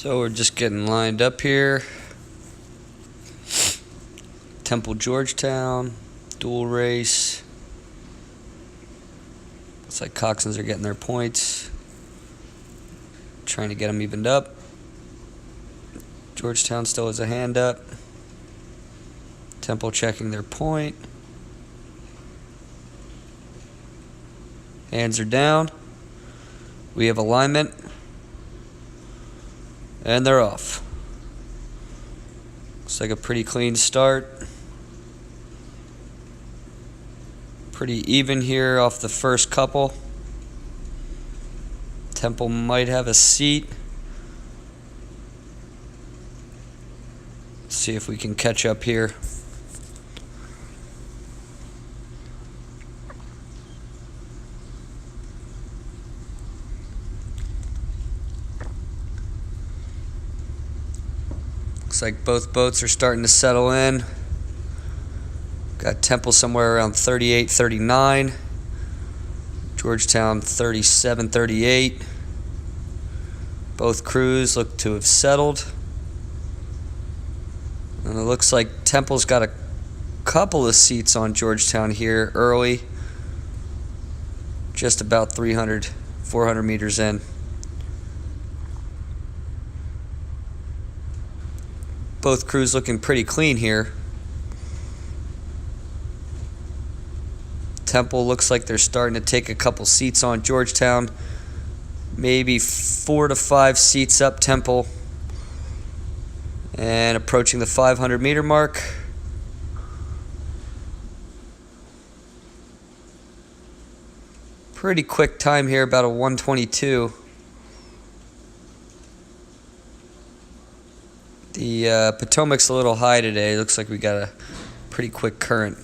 So we're just getting lined up here. Temple, Georgetown, dual race. Looks like Coxswains are getting their points. Trying to get them evened up. Georgetown still has a hand up. Temple checking their point. Hands are down. We have alignment. And they're off. Looks like a pretty clean start. Pretty even here off the first couple. Temple might have a seat. Let's see if we can catch up here. Looks like both boats are starting to settle in. Got Temple somewhere around 38, 39. Georgetown 37, 38. Both crews look to have settled. And it looks like Temple's got a couple of seats on Georgetown here early. Just about 300, 400 meters in. Both crews looking pretty clean here. Temple looks like they're starting to take a couple seats on Georgetown. Maybe 4 to 5 seats up Temple. And approaching the 500 meter mark. Pretty quick time here, about a 1:22. The Potomac's a little high today. Looks like we got a pretty quick current.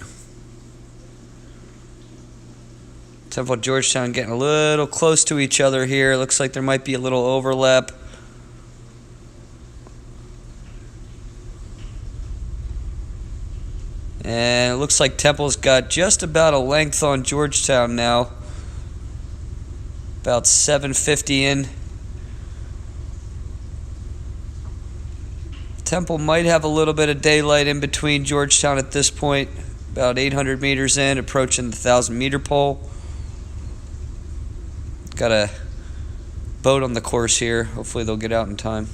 Temple, Georgetown getting a little close to each other here. Looks like there might be a little overlap. And it looks like Temple's got just about a length on Georgetown now. About 750 in. Temple might have a little bit of daylight in between Georgetown at this point. About 800 meters in, approaching the 1,000 meter pole. Got a boat on the course here. Hopefully they'll get out in time.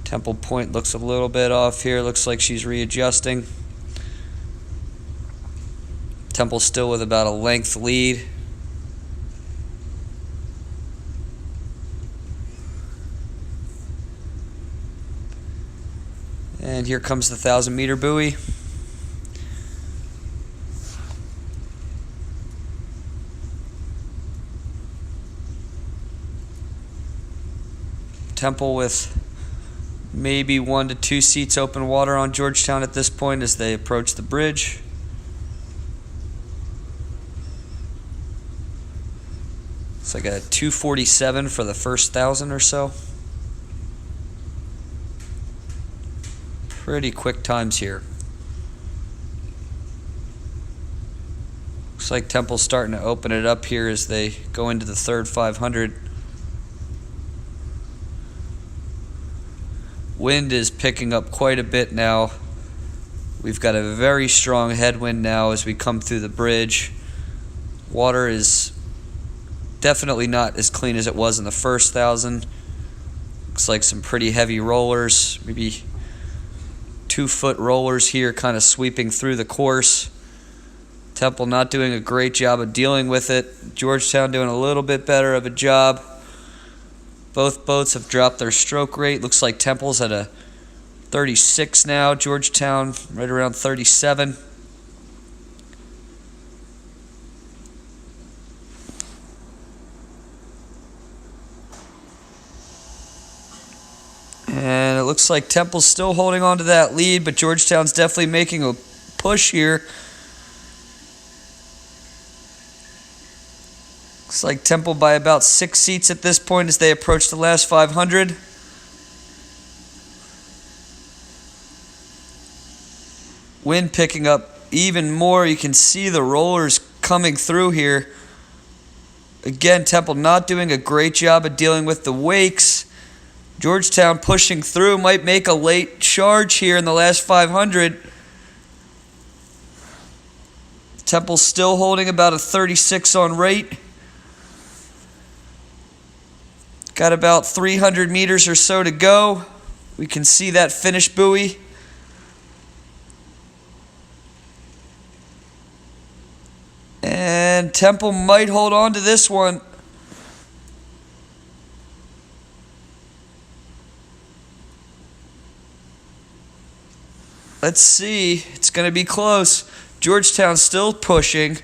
Temple point looks a little bit off here. Looks like she's readjusting. Temple still with about a length lead. And here comes the 1,000 meter buoy. Temple with maybe 1 to 2 seats open water on Georgetown at this point as they approach the bridge. It's like a 2:47 for the first 1,000 or so. Pretty quick times here. Looks like Temple's starting to open it up here as they go into the third 500. Wind is picking up quite a bit now. We've got a very strong headwind now as we come through the bridge. Water is definitely not as clean as it was in the first 1,000. Looks like some pretty heavy rollers, maybe 2-foot rollers here kind of sweeping through the course. Temple not doing a great job of dealing with it. Georgetown doing a little bit better of a job. Both boats have dropped their stroke rate. Looks like Temple's at a 36 now. Georgetown right around 37. And it looks like Temple's still holding on to that lead, but Georgetown's definitely making a push here. Looks like Temple by about 6 seats at this point as they approach the last 500. Wind picking up even more. You can see the rollers coming through here Again, Temple not doing a great job of dealing with the wakes. Georgetown pushing through, might make a late charge here in the last 500. Temple still holding about a 36 on rate. Got about 300 meters or so to go. We can see that finish buoy. And Temple might hold on to this one. Let's see. It's going to be close. Georgetown still pushing.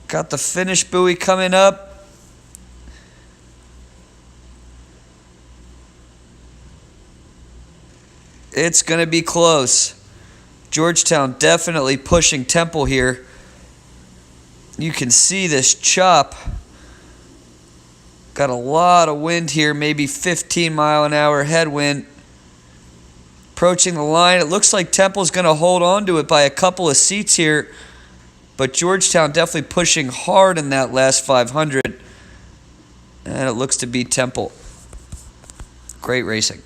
Got the finish buoy coming up. It's going to be close. Georgetown definitely pushing Temple here. You can see this chop. Got a lot of wind here, maybe 15-mile-an-hour headwind. Approaching the line. It looks like Temple's going to hold on to it by a couple of seats here. But Georgetown definitely pushing hard in that last 500. And it looks to be Temple. Great racing.